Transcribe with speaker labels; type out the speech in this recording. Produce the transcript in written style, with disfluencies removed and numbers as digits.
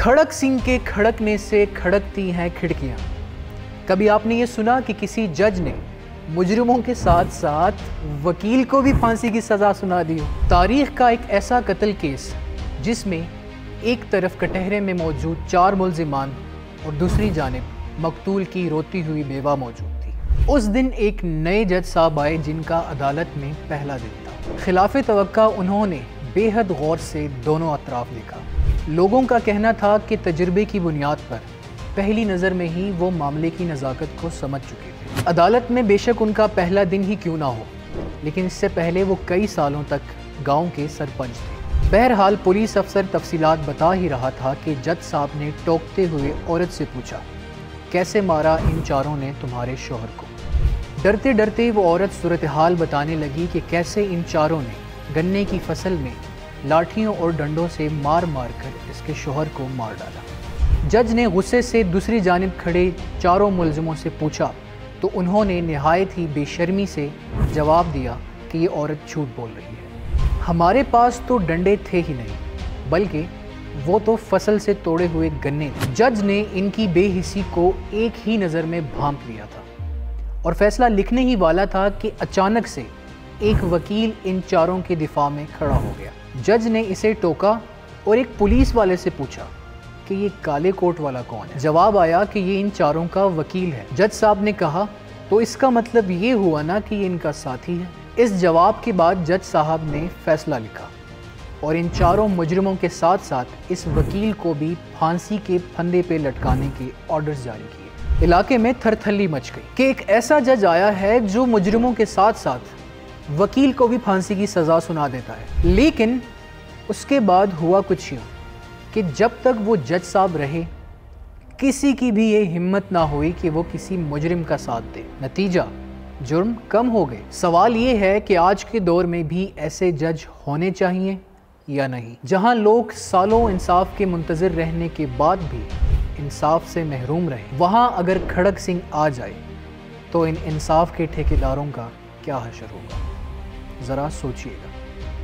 Speaker 1: खड़क सिंह के खड़कने से खड़कती हैं खिड़कियां। कभी आपने ये सुना कि किसी जज ने मुजरिमों के साथ साथ वकील को भी फांसी की सज़ा सुना दी हो? तारीख का एक ऐसा कत्ल केस जिसमें एक तरफ कटहरे में मौजूद 4 मुल्जिमान और दूसरी जानिब मकतूल की रोती हुई बेवा मौजूद थी। उस दिन एक नए जज साहब आए जिनका अदालत में पहला दिन था। खिलाफ तवक्का उन्होंने बेहद गौर से दोनों अतराफ देखा। लोगों का कहना था कि तजुर्बे की बुनियाद पर पहली नज़र में ही वो मामले की नज़ाकत को समझ चुके थे। अदालत में बेशक उनका पहला दिन ही क्यों ना हो, लेकिन इससे पहले वो कई सालों तक गांव के सरपंच थे। बहरहाल पुलिस अफसर तफसीलात बता ही रहा था कि जज साहब ने टोकते हुए औरत से पूछा, कैसे मारा इन चारों ने तुम्हारे शोहर को? डरते डरते वो औरत सूरत हाल बताने लगी कि कैसे इन चारों ने गन्ने की फसल में लाठियों और डंडों से मार मार कर इसके शोहर को मार डाला। जज ने गुस्से से दूसरी जानिब खड़े चारों मुलजिमों से पूछा तो उन्होंने निहायत ही बेशर्मी से जवाब दिया कि ये औरत झूठ बोल रही है। हमारे पास तो डंडे थे ही नहीं, बल्कि वो तो फसल से तोड़े हुए गन्ने थे। जज ने इनकी बेहिसी को एक ही नज़र में भांप लिया था और फैसला लिखने ही वाला था कि अचानक से एक वकील इन चारों के दिफा में खड़ा हो गया। जज ने इसे टोका और एक पुलिस वाले से पूछा कि ये काले कोट वाला कौन है? जवाब आया कि ये इन चारों का वकील है। जज साहब ने कहा, तो इसका मतलब ये हुआ ना कि ये इनका साथी है। इस जवाब के बाद जज साहब ने फैसला लिखा और इन चारों मुजरिमों के साथ साथ इस वकील को भी फांसी के फंदे पे लटकाने के ऑर्डर्स जारी किए। इलाके में थरथल्ली मच गई कि एक ऐसा जज आया है जो मुजरिमों के साथ साथ वकील को भी फांसी की सज़ा सुना देता है। लेकिन उसके बाद हुआ कुछ यूँ कि जब तक वो जज साहब रहे, किसी की भी ये हिम्मत ना हुई कि वो किसी मुजरिम का साथ दे। नतीजा, जुर्म कम हो गए। सवाल ये है कि आज के दौर में भी ऐसे जज होने चाहिए या नहीं, जहां लोग सालों इंसाफ के मुंतज़िर रहने के बाद भी इंसाफ से महरूम रहे। वहां अगर खड़क सिंह आ जाए तो इन इंसाफ के ठेकेदारों का क्या हशर होगा? ज़रा सोचिएगा।